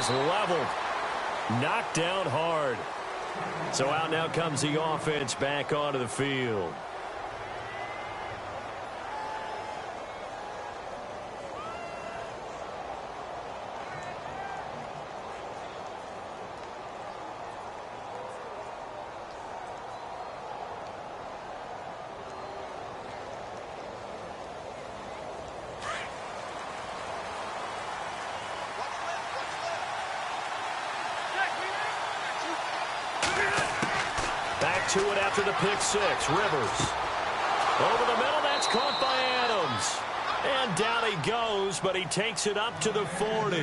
just leveled. Knocked down hard. So out now comes the offense back onto the field. Back to it after the pick six. Rivers. Over the middle. That's caught by Adams. And down he goes, but he takes it up to the 40.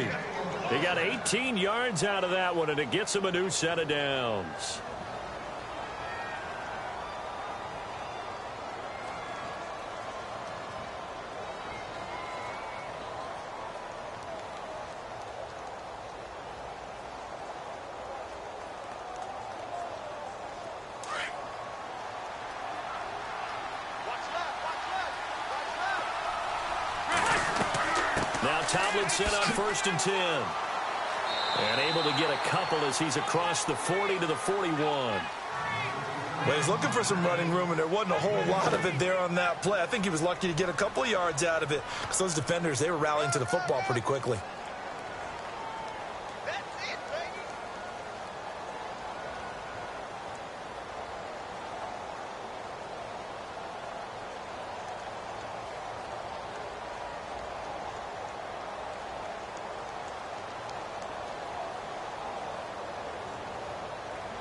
He got 18 yards out of that one, and it gets him a new set of downs. Tomlinson on 1st and 10. And able to get a couple as he's across the 40 to the 41. Well, he's looking for some running room, and there wasn't a whole lot of it there on that play. I think he was lucky to get a couple of yards out of it because those defenders, they were rallying to the football pretty quickly.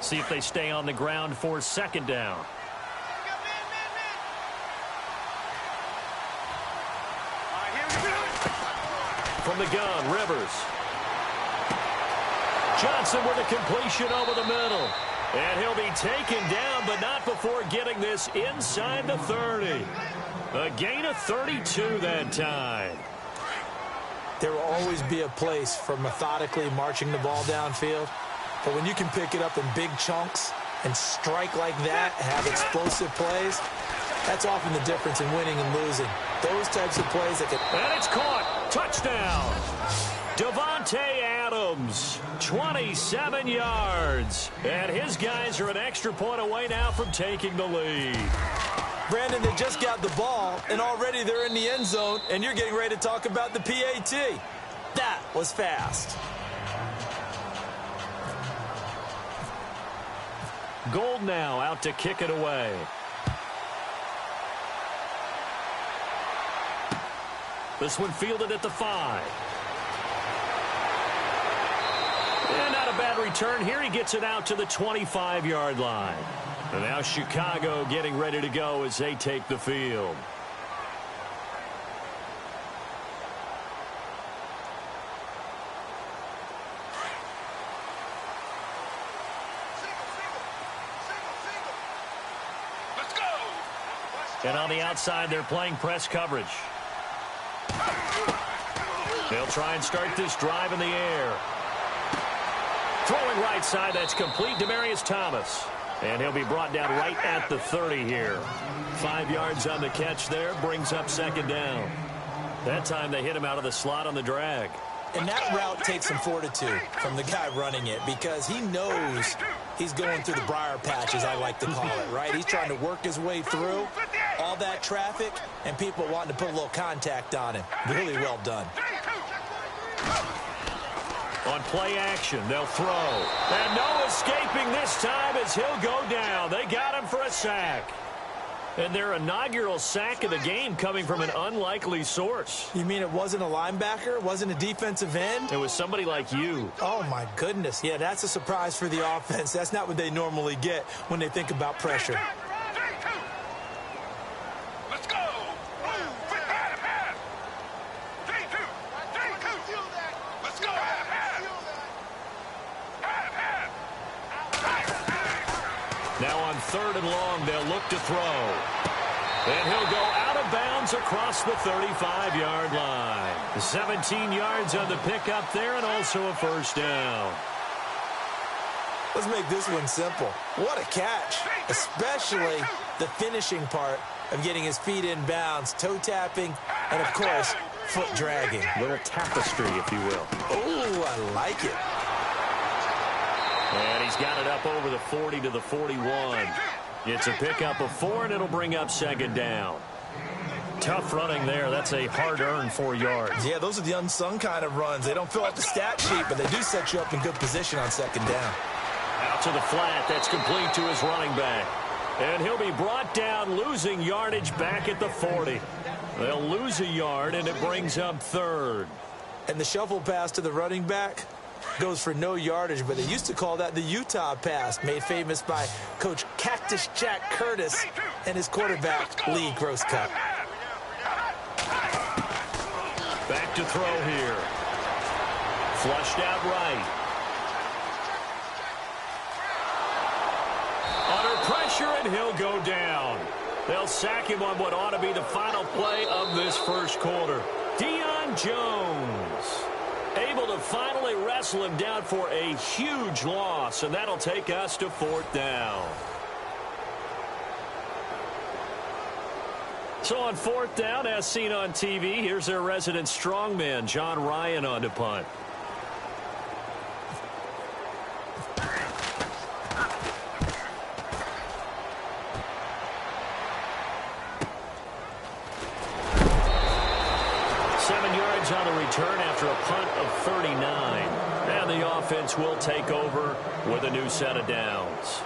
See if they stay on the ground for 2nd down. From the gun, Rivers. Johnson with a completion over the middle. And he'll be taken down, but not before getting this inside the 30. A gain of 32 that time. There will always be a place for methodically marching the ball downfield. But when you can pick it up in big chunks and strike like that, have explosive plays, that's often the difference in winning and losing. Those types of plays that can... And it's caught. Touchdown. Davante Adams, 27 yards. And his guys are an extra point away now from taking the lead. Brandon, they just got the ball, and already they're in the end zone, and you're getting ready to talk about the PAT. That was fast. Gold now out to kick it away. This one fielded at the 5. And not a bad return. Here he gets it out to the 25-yard line. And now Chicago getting ready to go as they take the field. And on the outside, they're playing press coverage. They'll try and start this drive in the air. Throwing right side, that's complete. Demaryius Thomas. And he'll be brought down right at the 30 here. 5 yards on the catch there, brings up 2nd down. That time they hit him out of the slot on the drag. And that route takes some fortitude from the guy running it because he knows he's going through the briar patch, as I like to call it, right? He's trying to work his way through all that traffic and people wanting to put a little contact on him. Really well done. On play action, they'll throw. And no escaping this time as he'll go down. They got him for a sack. And their inaugural sack of the game coming from an unlikely source. You mean it wasn't a linebacker? It wasn't a defensive end? It was somebody like you. Oh, my goodness. Yeah, that's a surprise for the offense. That's not what they normally get when they think about pressure. Let's go. Let's go. Now on 3rd and long, they'll look to throw. And he'll go out of bounds across the 35-yard line. 17 yards on the pickup there and also a 1st down. Let's make this one simple. What a catch, especially the finishing part of getting his feet in bounds, toe tapping, and, of course, foot dragging. Little tapestry, if you will. Oh, I like it. And he's got it up over the 40 to the 41. It's a pickup of 4, and it'll bring up second down. Tough running there. That's a hard-earned 4 yards. Yeah, those are the unsung kind of runs. They don't fill out the stat sheet, but they do set you up in good position on second down. Out to the flat. That's complete to his running back. And he'll be brought down, losing yardage back at the 40. They'll lose a yard, and it brings up third. And the shuffle pass to the running back goes for no yardage, but they used to call that the Utah pass, made famous by Coach Cactus Jack Curtis and his quarterback, Lee Grosscup. Back to throw here. Flushed out right. Under pressure, and he'll go down. They'll sack him on what ought to be the final play of this first quarter. Deion Jones able to finally wrestle him down for a huge loss, and that'll take us to fourth down. So on fourth down, as seen on TV, here's their resident strongman, John Ryan, on to punt. On the return after a punt of 39. And the offense will take over with a new set of downs.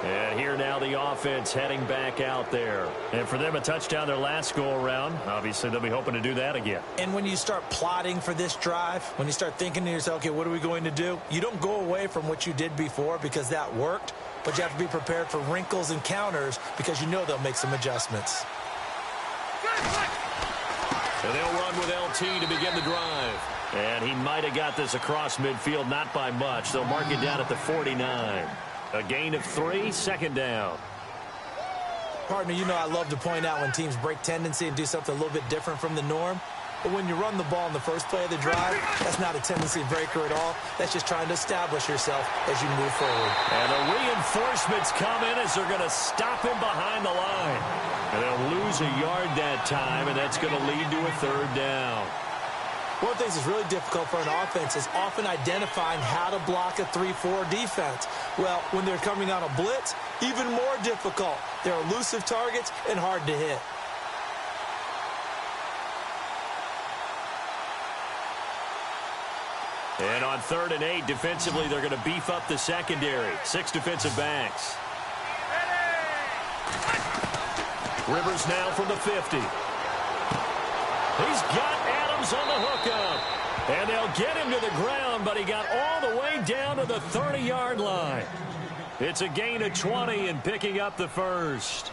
And here now the offense heading back out there. And for them, a touchdown their last go-around. Obviously, they'll be hoping to do that again. And when you start plotting for this drive, when you start thinking to yourself, okay, what are we going to do? You don't go away from what you did before because that worked. But you have to be prepared for wrinkles and counters because you know they'll make some adjustments. And they'll run with LT to begin the drive. And he might have got this across midfield, not by much. They'll mark it down at the 49. A gain of 3, second down. Partner, you know I love to point out when teams break tendency and do something a little bit different from the norm. But when you run the ball in the first play of the drive, that's not a tendency breaker at all. That's just trying to establish yourself as you move forward. And the reinforcements come in as they're going to stop him behind the line. And they'll lose a yard that time, and that's going to lead to a third down. One of the things that's really difficult for an offense is often identifying how to block a 3-4 defense. Well, when they're coming on a blitz, even more difficult. They're elusive targets and hard to hit. And on 3rd and 8, defensively, they're going to beef up the secondary. 6 defensive backs. Rivers now from the 50. He's got Adams on the hookup. And they'll get him to the ground, but he got all the way down to the 30-yard line. It's a gain of 20 and picking up the first.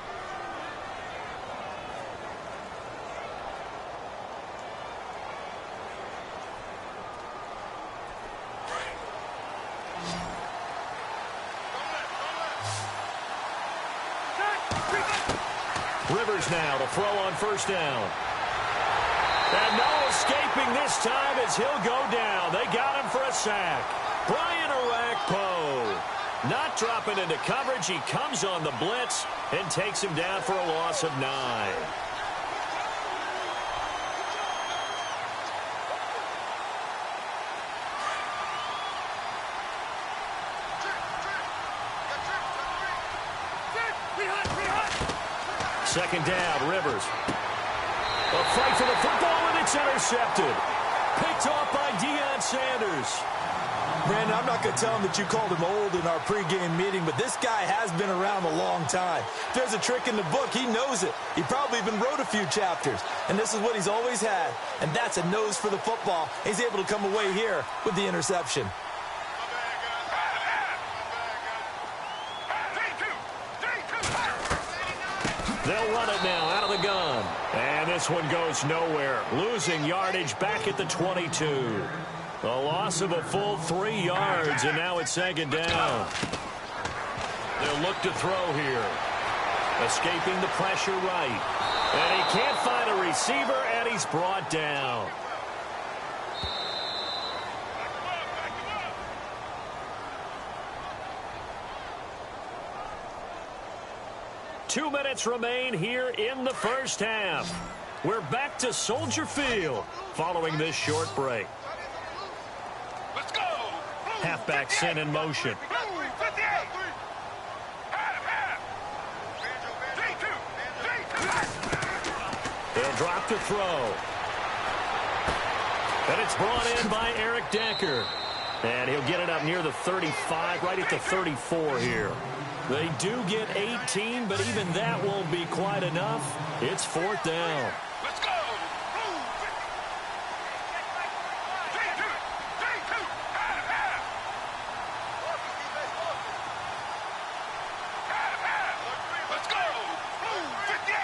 Rivers now to throw on first down. And no escaping this time as he'll go down. They got him for a sack. Brian Orakpo not dropping into coverage. He comes on the blitz and takes him down for a loss of 9. Second down, Rivers. A fight for the football, and it's intercepted. Picked off by Deion Sanders. Brandon, I'm not going to tell him that you called him old in our pregame meeting, but this guy has been around a long time. If there's a trick in the book, he knows it. He probably even wrote a few chapters, and this is what he's always had, and that's a nose for the football. He's able to come away here with the interception. They'll run it now out of the gun. And this one goes nowhere. Losing yardage back at the 22. A loss of a full 3 yards, and now it's second down. They'll look to throw here. Escaping the pressure right. And he can't find a receiver, and he's brought down. Two minutes remain here in the first half. We're back to Soldier Field following this short break. Let's go. Halfback sent in motion. They'll drop to throw. And it's brought in by Eric Decker. And he'll get it up near the 35, right at the 34 here. They do get 18, but even that won't be quite enough. It's fourth down. Let's go. Let's go. 58.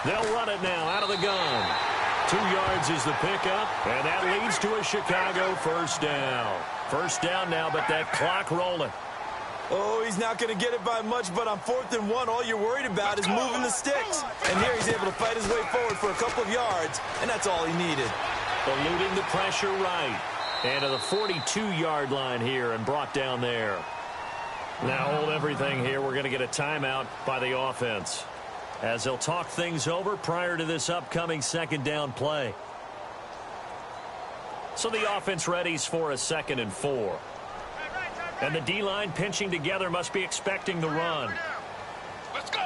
They'll run it now out of the gun. 2 yards is the pickup, and that leads to a Chicago first down. First down now, but that clock rolling. Oh, he's not going to get it by much, but on 4th and 1, all you're worried about is moving the sticks. And here he's able to fight his way forward for a couple of yards, and that's all he needed. Eluding the pressure right. And to the 42-yard line here and brought down there. Now hold everything here. We're going to get a timeout by the offense, as they'll talk things over prior to this upcoming second down play. So the offense readies for a 2nd and 4. And the D-line pinching together must be expecting the run. Let's go.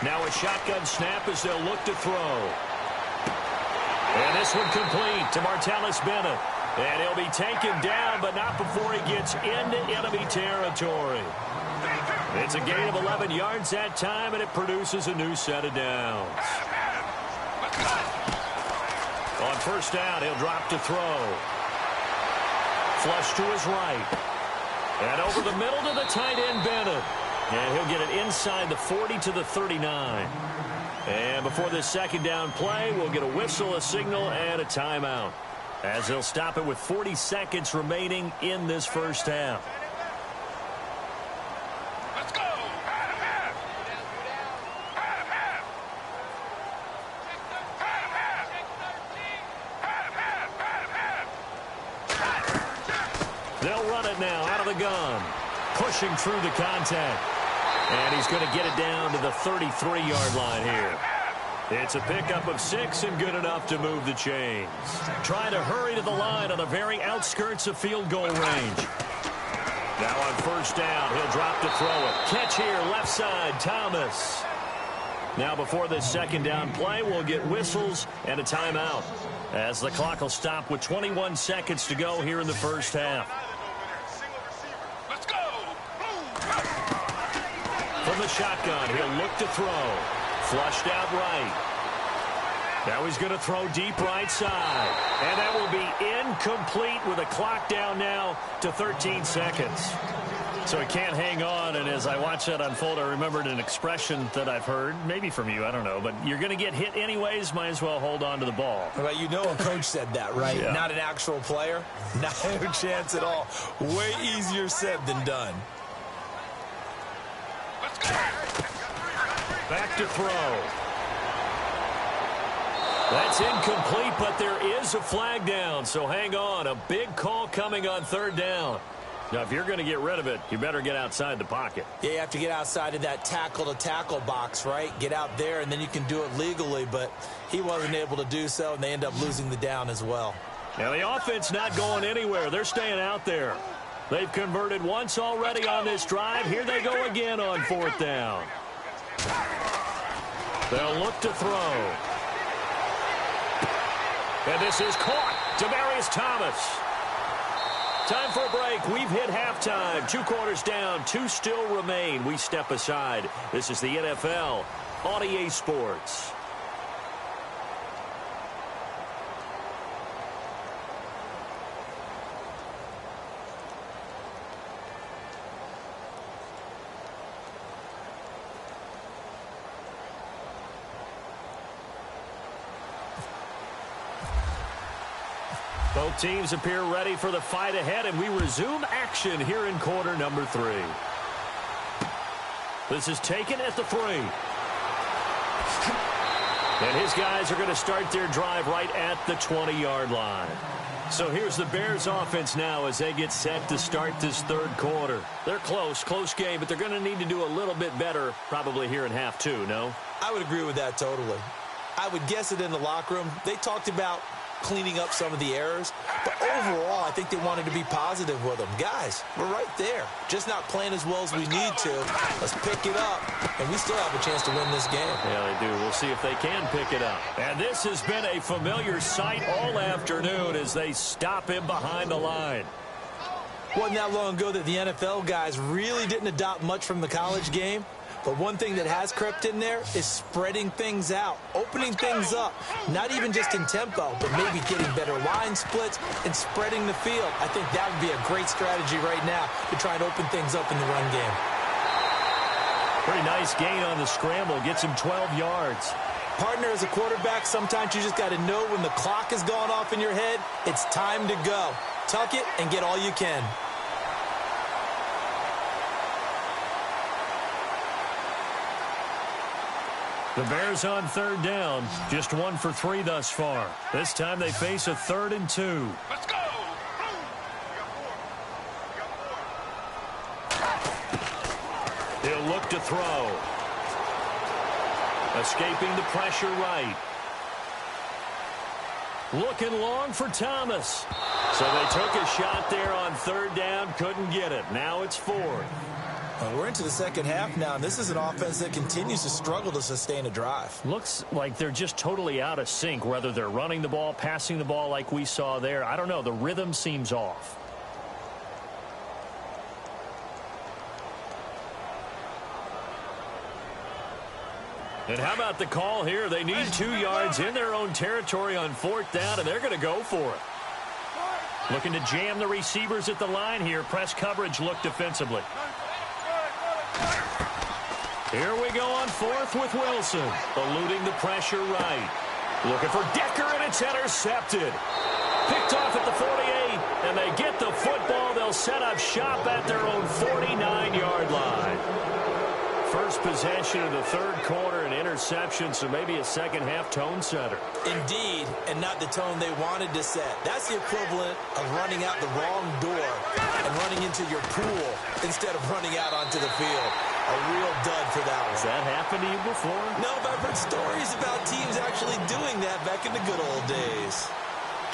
Now a shotgun snap as they'll look to throw. And this one complete to Martellus Bennett. And he'll be taken down, but not before he gets into enemy territory. It's a gain of 11 yards that time, and it produces a new set of downs. On first down, he'll drop to throw. Flush to his right. And over the middle to the tight end, Bennett. And he'll get it inside the 40 to the 39. And before this second down play, we'll get a whistle, a signal, and a timeout, as they'll stop it with 40 seconds remaining in this first half. Let's go. They'll run it now out of the gun. Pushing through the contact. And he's going to get it down to the 33-yard line here. It's a pickup of 6 and good enough to move the chains. Trying to hurry to the line on the very outskirts of field goal range. Now on first down, he'll drop to throw it. Catch here, left side, Thomas. Now before this second down play, we'll get whistles and a timeout, as the clock will stop with 21 seconds to go here in the first half. Let's go. From the shotgun, he'll look to throw. Flushed out right. Now he's going to throw deep right side. And that will be incomplete with a clock down now to 13 seconds. So he can't hang on, and as I watch that unfold, I remembered an expression that I've heard, maybe from you, I don't know, but you're going to get hit anyways, might as well hold on to the ball. Well, you know a coach said that, right? Yeah. Not an actual player. Not a chance at all. Way easier said than done. Let's go. Back to throw. That's incomplete, but there is a flag down, so hang on. A big call coming on third down. Now, if you're going to get rid of it, you better get outside the pocket. Yeah, you have to get outside of that tackle-to-tackle box, right? Get out there, and then you can do it legally, but he wasn't able to do so, and they end up losing the down as well. Now, the offense not going anywhere. They're staying out there. They've converted once already on this drive. Here they go again on fourth down. They'll look to throw. And this is caught. Demaryius Thomas. Time for a break. We've hit halftime. 2 quarters down. 2 still remain. We step aside. This is the NFL on EA Sports. Both teams appear ready for the fight ahead, and we resume action here in quarter number 3. This is taken at the 3. And his guys are going to start their drive right at the 20-yard line. So here's the Bears offense now as they get set to start this third quarter. They're close game, but they're going to need to do a little bit better probably here in half two, no? I would agree with that totally. I would guess it in the locker room. They talked about cleaning up some of the errors, but overall, I think they wanted to be positive with them. Guys, we're right there. Just not playing as well as we need to. Let's pick it up, and we still have a chance to win this game. Yeah, they do. We'll see if they can pick it up. And this has been a familiar sight all afternoon as they stop him behind the line. Wasn't that long ago that the NFL guys really didn't adopt much from the college game. But one thing that has crept in there is spreading things out, opening things up, not even just in tempo, but maybe getting better line splits and spreading the field. I think that would be a great strategy right now to try and open things up in the run game. Pretty nice gain on the scramble. Gets him 12 yards. Partner, as a quarterback, sometimes you just got to know when the clock has gone off in your head, it's time to go. Tuck it and get all you can. The Bears on third down, just 1 for 3 thus far. This time they face a 3rd and 2. Let's go! He'll look to throw. Escaping the pressure right. Looking long for Thomas. So they took a shot there on third down, couldn't get it. Now it's 4th. We're into the second half now, and this is an offense that continues to struggle to sustain a drive. Looks like they're just totally out of sync, whether they're running the ball, passing the ball like we saw there. I don't know. The rhythm seems off. And how about the call here? They need 2 yards in their own territory on 4th down, and they're going to go for it. Looking to jam the receivers at the line here. Press coverage look defensively. Here we go on 4th with Wilson. Eluding the pressure right. Looking for Decker, and it's intercepted. Picked off at the 48, and they get the football. They'll set up shop at their own 49-yard line. First possession of the third quarter, an interception, so maybe a second-half tone setter. Indeed, and not the tone they wanted to set. That's the equivalent of running out the wrong door and running into your pool instead of running out onto the field. A real dud for that one. Has that happened to you before? No, but I've heard stories about teams actually doing that back in the good old days.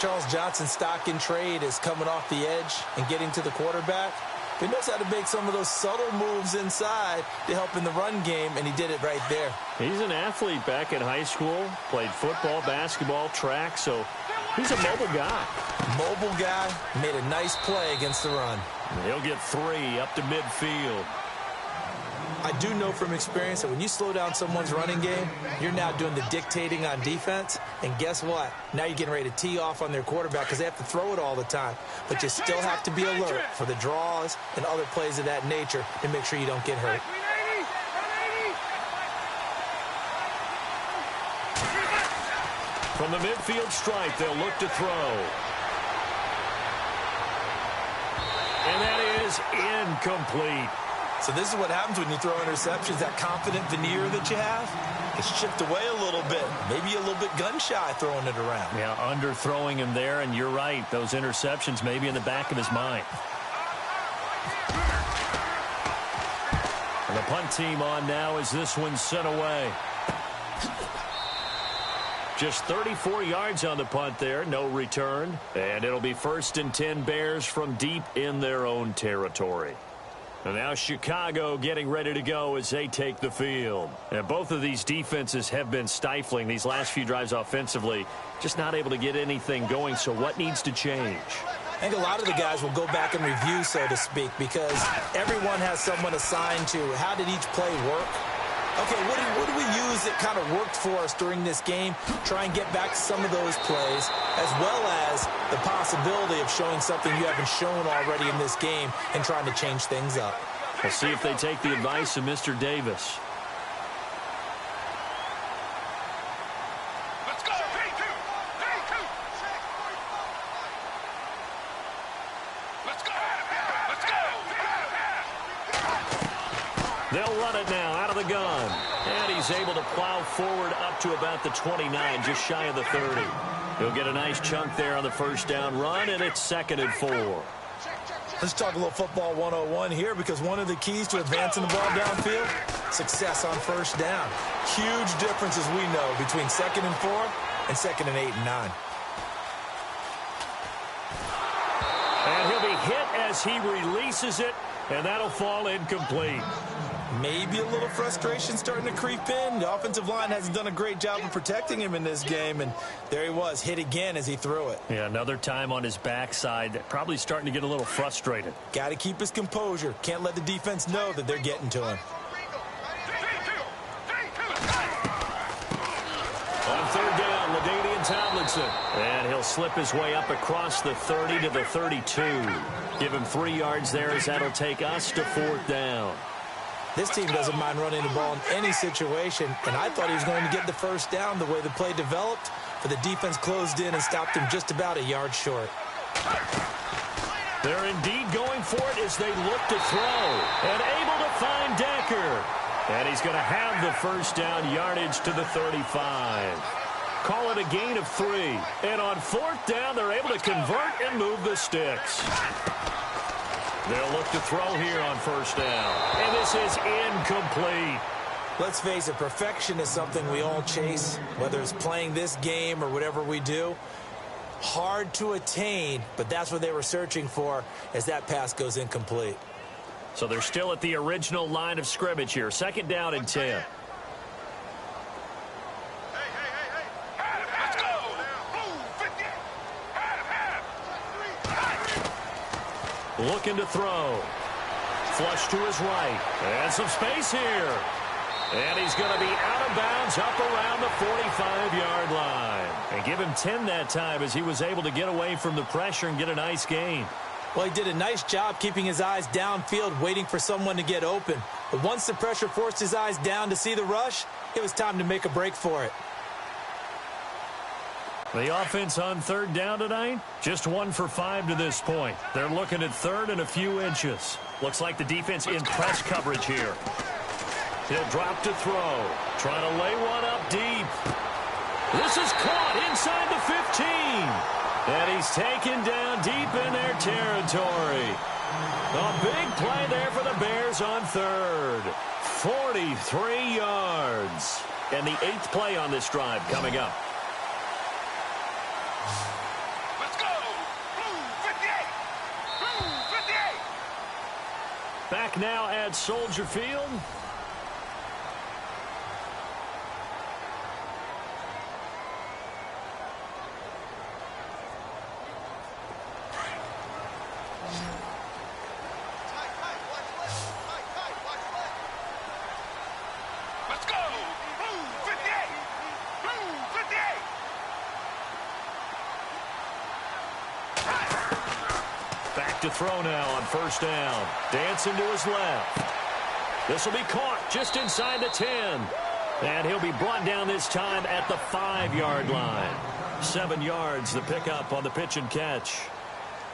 Charles Johnson's stock in trade is coming off the edge and getting to the quarterback. He knows how to make some of those subtle moves inside to help in the run game, and he did it right there. He's an athlete back in high school, played football, basketball, track, so he's a mobile guy. Mobile guy, made a nice play against the run. He'll get 3 up to midfield. I do know from experience that when you slow down someone's running game, you're now doing the dictating on defense. And guess what? Now you're getting ready to tee off on their quarterback because they have to throw it all the time. But you still have to be alert for the draws and other plays of that nature to make sure you don't get hurt. From the midfield stripe, they'll look to throw. And that is incomplete. So this is what happens when you throw interceptions. That confident veneer that you have, it's chipped away a little bit. Maybe a little bit gun-shy throwing it around. Yeah, underthrowing him there, and you're right. Those interceptions may be in the back of his mind. And the punt team on now as this one's sent away. Just 34 yards on the punt there, no return. And it'll be 1st and 10 Bears from deep in their own territory. And now Chicago getting ready to go as they take the field. And both of these defenses have been stifling these last few drives offensively. Just not able to get anything going, so what needs to change? I think a lot of the guys will go back and review, so to speak, because everyone has someone assigned to how did each play work. Okay, what do we use that kind of worked for us during this game? Try and get back to some of those plays, as well as the possibility of showing something you haven't shown already in this game and trying to change things up. We'll see if they take the advice of Mr. Davis. Let's go! 3-2! 3-2! Let's go! Let's go! They'll run it now out of the gun. And he's able to plow forward up to about the 29, just shy of the 30. He'll get a nice chunk there on the first down run, and it's 2nd and 4. Let's talk a little football 101 here, because one of the keys to advancing the ball downfield, success on first down. Huge difference, as we know, between 2nd and 4 and 2nd and 8 and 9. And he'll be hit as he releases it, and that'll fall incomplete. Maybe a little frustration starting to creep in. The offensive line hasn't done a great job of protecting him in this game, and there he was, hit again as he threw it. Yeah, another time on his backside, probably starting to get a little frustrated. Got to keep his composure. Can't let the defense know that they're getting to him. On 3rd down, LaDainian Tomlinson. And he'll slip his way up across the 30 to the 32. Give him 3 yards there, as that'll take us to 4th down. This team doesn't mind running the ball in any situation, and I thought he was going to get the first down the way the play developed, but the defense closed in and stopped him just about a yard short. They're indeed going for it as they look to throw, and able to find Decker. And he's going to have the first down, yardage to the 35. Call it a gain of 3. And on 4th down, they're able to convert and move the sticks. They'll look to throw here on first down. And this is incomplete. Let's face it, perfection is something we all chase, whether it's playing this game or whatever we do. Hard to attain, but that's what they were searching for as that pass goes incomplete. So they're still at the original line of scrimmage here. 2nd down and 10. Looking to throw. Flush to his right. And some space here. And he's going to be out of bounds up around the 45-yard line. And give him 10 that time as he was able to get away from the pressure and get a nice gain. Well, he did a nice job keeping his eyes downfield, waiting for someone to get open. But once the pressure forced his eyes down to see the rush, it was time to make a break for it. The offense on 3rd down tonight, just 1 for 5 to this point. They're looking at 3rd and a few inches. Looks like the defense in press coverage here. He'll drop to throw. Trying to lay one up deep. This is caught inside the 15. And he's taken down deep in their territory. A big play there for the Bears on 3rd. 43 yards. And the 8th play on this drive coming up. Let's go! Blue 58! Blue 58! Back now at Soldier Field. Let's go! Blue 58! Blue 58! Back to throw now on 1st down. Dancing to his left. This will be caught just inside the 10. And he'll be brought down this time at the 5-yard line. 7 yards, the pickup on the pitch and catch.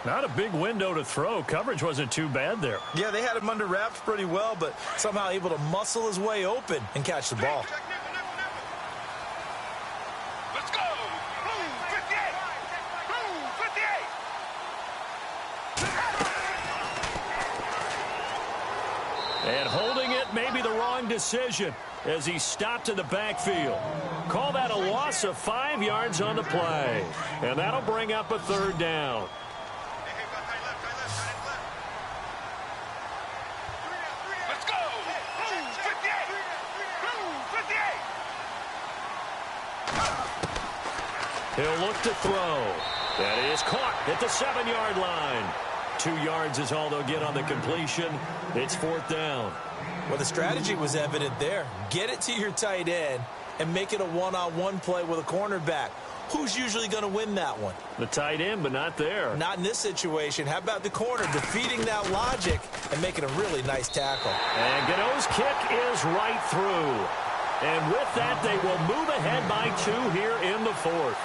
Not a big window to throw. Coverage wasn't too bad there. Yeah, they had him under wraps pretty well, but somehow able to muscle his way open and catch the ball. Let's go! Blue 58! Blue 58! And holding it may be the wrong decision as he stopped in the backfield. Call that a loss of 5 yards on the play. And that'll bring up a 3rd down. Let's go! Blue 58! Blue 58! He'll look to throw. That is caught at the 7-yard line. 2 yards is all they'll get on the completion. It's 4th down. Well, the strategy was evident there. Get it to your tight end and make it a one-on-one play with a cornerback. Who's usually going to win that one? The tight end, but not there. Not in this situation. How about the corner defeating that logic and making a really nice tackle? And Gano's kick is right through. And with that, they will move ahead by 2 here in the 4th.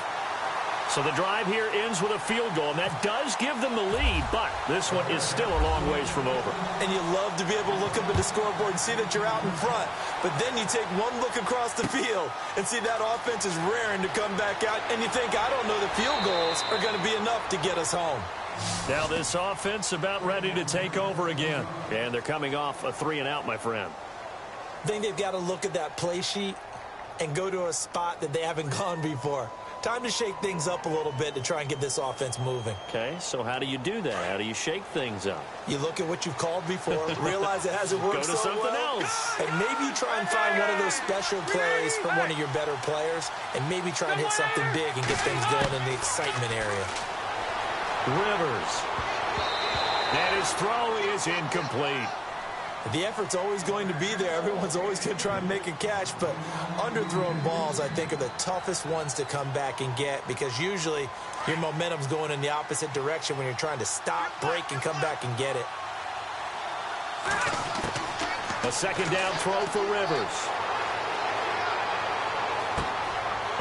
So the drive here ends with a field goal, and that does give them the lead, but this one is still a long ways from over. And you love to be able to look up at the scoreboard and see that you're out in front. But then you take one look across the field and see that offense is raring to come back out, and you think, I don't know, the field goals are going to be enough to get us home. Now this offense about ready to take over again, and they're coming off a 3-and-out, my friend. I think they've got to look at that play sheet and go to a spot that they haven't gone before. Time to shake things up a little bit to try and get this offense moving. Okay, so how do you do that? How do you shake things up? You look at what you've called before, realize it hasn't worked Go to something else. and maybe you try and find one of those special plays from one of your better players, and maybe try and hit something big and get things going in the excitement area. Rivers. And his throw is incomplete. The effort's always going to be there. Everyone's always going to try and make a catch, but underthrown balls, I think, are the toughest ones to come back and get because usually your momentum's going in the opposite direction when you're trying to stop, break, and come back and get it. A second down throw for Rivers.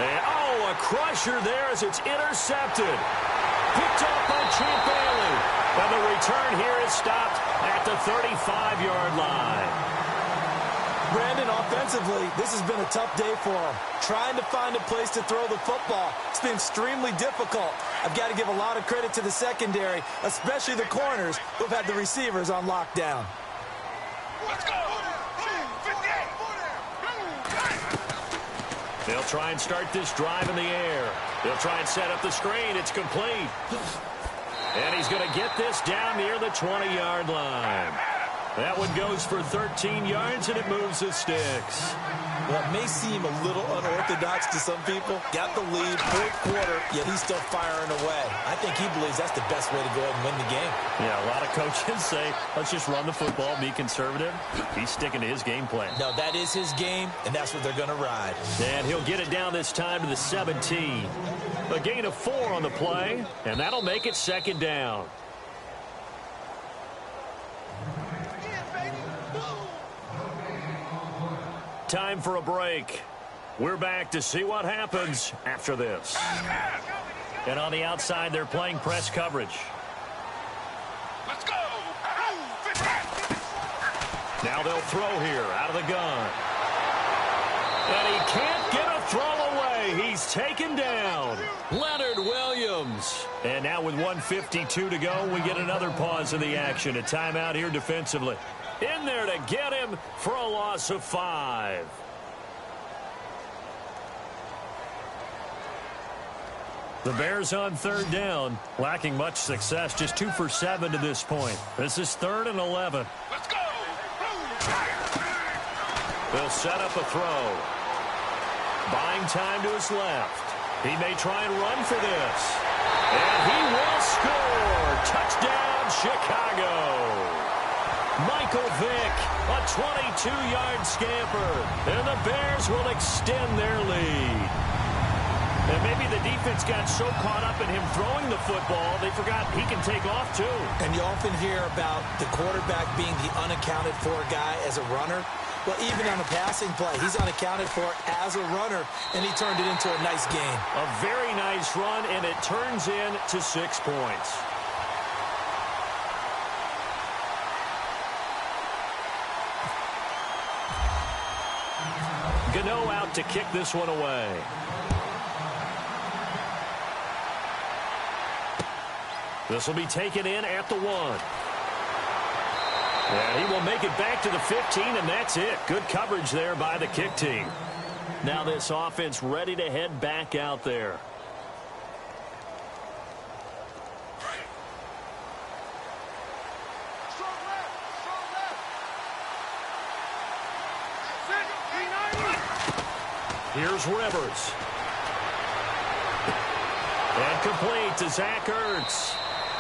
And, a crusher there as it's intercepted. Picked off by Champ Bailey. And the return here is stopped at the 35-yard line. Brandon, offensively, this has been a tough day for him. Trying to find a place to throw the football. It's been extremely difficult. I've got to give a lot of credit to the secondary, especially the corners who've had the receivers on lockdown. Let's go. 58. They'll try and start this drive in the air. They'll try and set up the screen. It's complete. And he's going to get this down near the 20-yard line. That one goes for 13 yards, and it moves the sticks. Well, it may seem a little unorthodox to some people. Got the lead, fourth quarter, yet he's still firing away. I think he believes that's the best way to go ahead and win the game. Yeah, a lot of coaches say, let's just run the football, be conservative. He's sticking to his game plan. No, that is his game, and that's what they're going to ride. And he'll get it down this time to the 17. A gain of 4 on the play, and that'll make it second down. Time for a break. We're back to see what happens after this. And on the outside, they're playing press coverage. Let's go. Now they'll throw here out of the gun. And he can't get a throw away. He's taken down. Leonard Williams. And now with 1:52 to go, we get another pause in the action. A timeout here defensively. In there to get him for a loss of 5. The Bears on third down, lacking much success, just 2 for 7 to this point. This is 3rd and 11. Let's go. They'll set up a throw. Buying time to his left. He may try and run for this. And he will score. Touchdown, Chicago. Michael Vick, a 22-yard scamper. And the Bears will extend their lead. And maybe the defense got so caught up in him throwing the football, they forgot he can take off too. And you often hear about the quarterback being the unaccounted for guy as a runner. Well, even on a passing play, he's unaccounted for as a runner, and he turned it into a nice game. A very nice run, and it turns into 6 points. Gano out to kick this one away. This will be taken in at the 1. And he will make it back to the 15, and that's it. Good coverage there by the kick team. Now this offense ready to head back out there. Here's Rivers. And complete to Zach Ertz.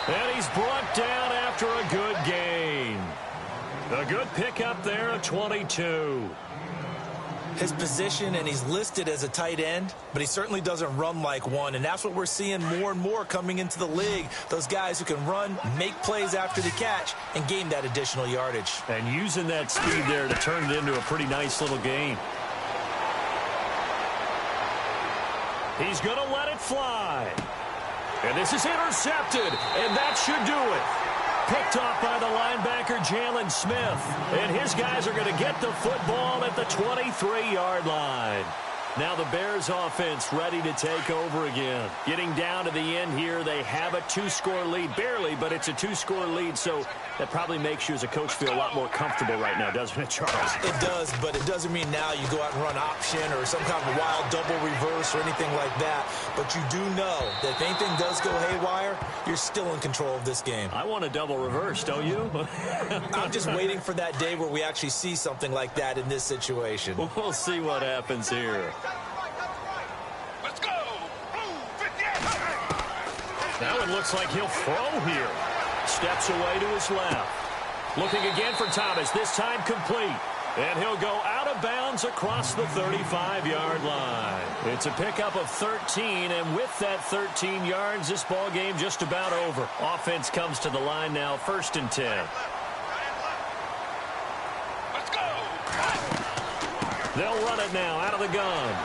And he's brought down after a good gain. A good pickup there at 22. His position, and he's listed as a tight end, but he certainly doesn't run like one, and that's what we're seeing more and more coming into the league. Those guys who can run, make plays after the catch, and gain that additional yardage. And using that speed there to turn it into a pretty nice little gain. He's going to let it fly. And this is intercepted, and that should do it. Picked off by the linebacker, Jalen Smith. And his guys are going to get the football at the 23-yard line. Now the Bears offense ready to take over again. Getting down to the end here, they have a 2-score lead. Barely, but it's a 2-score lead, so that probably makes you as a coach feel a lot more comfortable right now, doesn't it, Charles? It does, but it doesn't mean now you go out and run option or some kind of wild double reverse or anything like that. But you do know that if anything does go haywire, you're still in control of this game. I want a double reverse, don't you? I'm just waiting for that day where we actually see something like that in this situation. We'll see what happens here. Let's go! Blue 58! That one looks like he'll throw here. Steps away to his left. Looking again for Thomas, this time complete. And he'll go out of bounds across the 35-yard line. It's a pickup of 13, and with that 13 yards, this ball game just about over. Offense comes to the line now, 1st and 10. Let's go! They'll run it now out of the gun.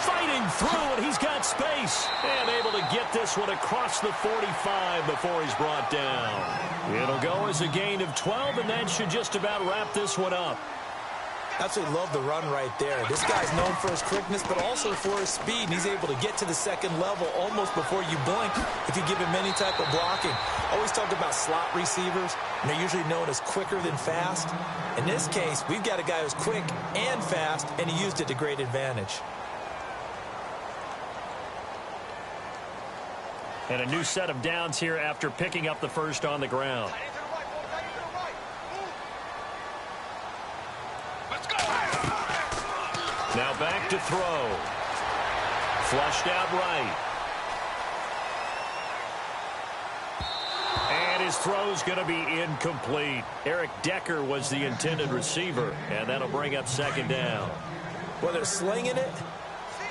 Fighting through, and he's got space. And able to get this one across the 45 before he's brought down. It'll go as a gain of 12, and that should just about wrap this one up. Absolutely love the run right there. This guy's known for his quickness, but also for his speed. And he's able to get to the second level almost before you blink if you give him any type of blocking. Always talk about slot receivers, and they're usually known as quicker than fast. In this case, we've got a guy who's quick and fast, and he used it to great advantage. And a new set of downs here after picking up the first on the ground. Let's go! Now back to throw. Flushed out right. And his throw's going to be incomplete. Eric Decker was the intended receiver, and that'll bring up 2nd down. Well, they're slinging it.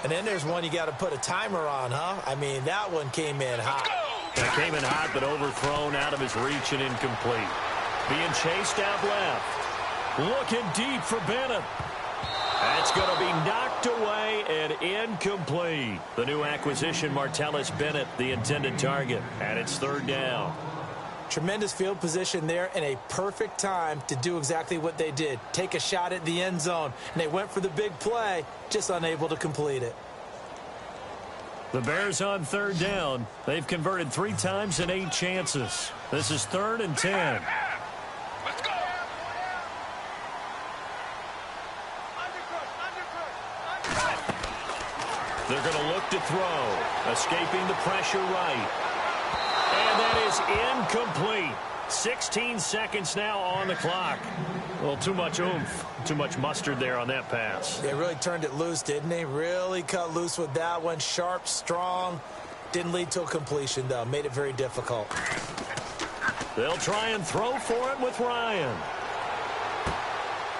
And then there's one you got to put a timer on, huh? I mean, that one came in hot. That came in hot, but overthrown out of his reach and incomplete. Being chased out left. Looking deep for Bennett. That's going to be knocked away and incomplete. The new acquisition, Martellus Bennett, the intended target. And it's 3rd down. Tremendous field position there and a perfect time to do exactly what they did. Take a shot at the end zone. And they went for the big play, just unable to complete it. The Bears on 3rd down. They've converted 3 times in 8 chances. This is 3rd and 10. Let's go! They're going to look to throw. Escaping the pressure right. And that is incomplete. 16 seconds now on the clock. Well, too much oomph, too much mustard there on that pass. They really turned it loose, didn't they? Really cut loose with that one. Sharp, strong. Didn't lead to a completion, though. Made it very difficult. They'll try and throw for it with Ryan.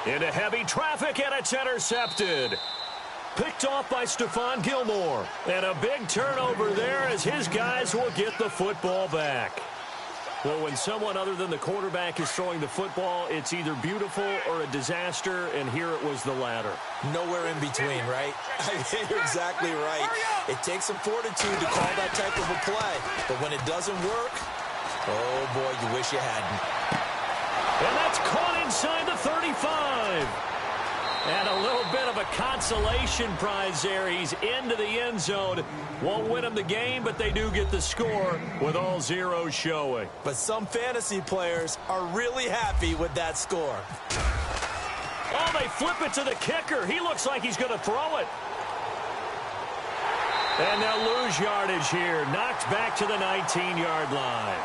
Into heavy traffic, and it's intercepted. Picked off by Stephon Gilmore. And a big turnover there as his guys will get the football back. Well, when someone other than the quarterback is throwing the football, it's either beautiful or a disaster, and here it was the latter. Nowhere in between, right? I mean, you're exactly right. It takes some fortitude to call that type of a play. But when it doesn't work, oh, boy, you wish you hadn't. And that's caught inside the 35. And a little bit of a consolation prize there. He's into the end zone. Won't win them the game, but they do get the score with all zeros showing. But some fantasy players are really happy with that score. Oh, they flip it to the kicker. He looks like he's going to throw it. And they'll lose yardage here. Knocked back to the 19-yard line.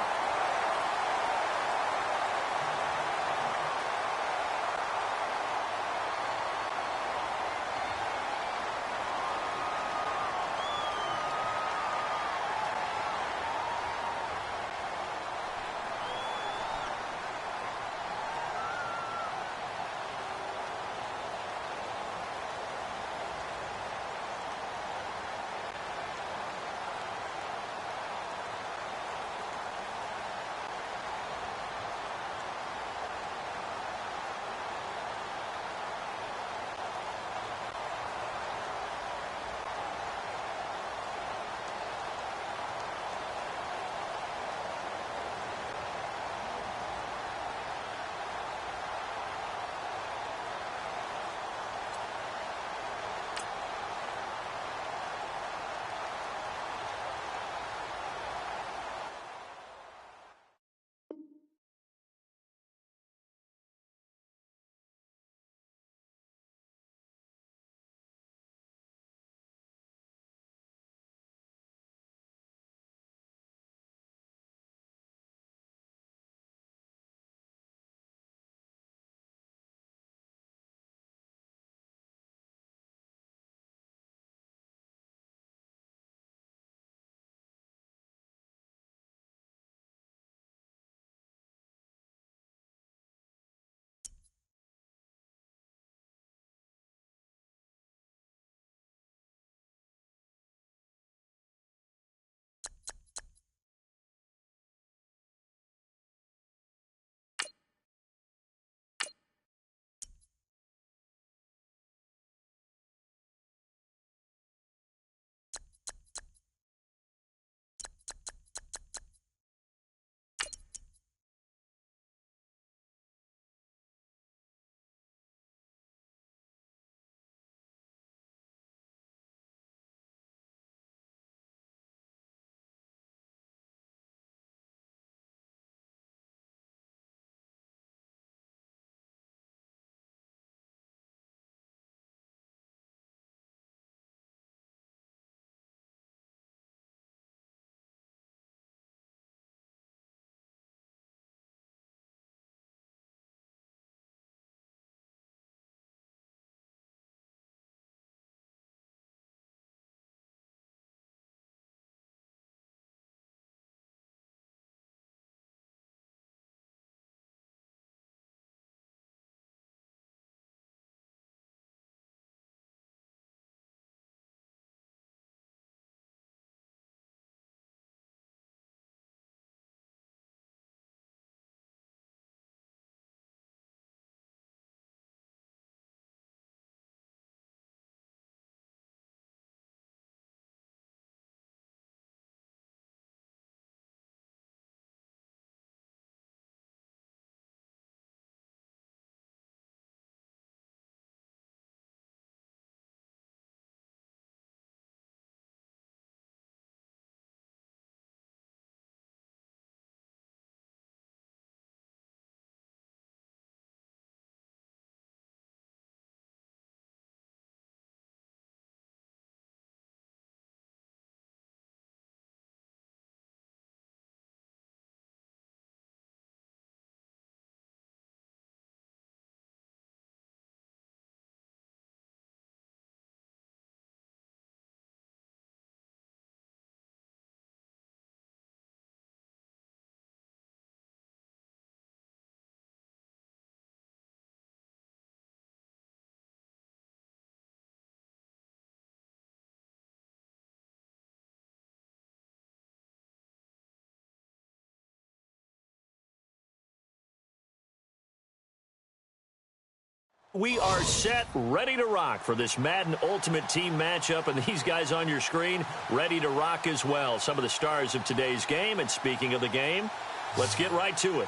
we are set, ready to rock for this Madden Ultimate Team matchup, and these guys on your screen ready to rock as well. Some of the stars of today's game, and speaking of the game, let's get right to it.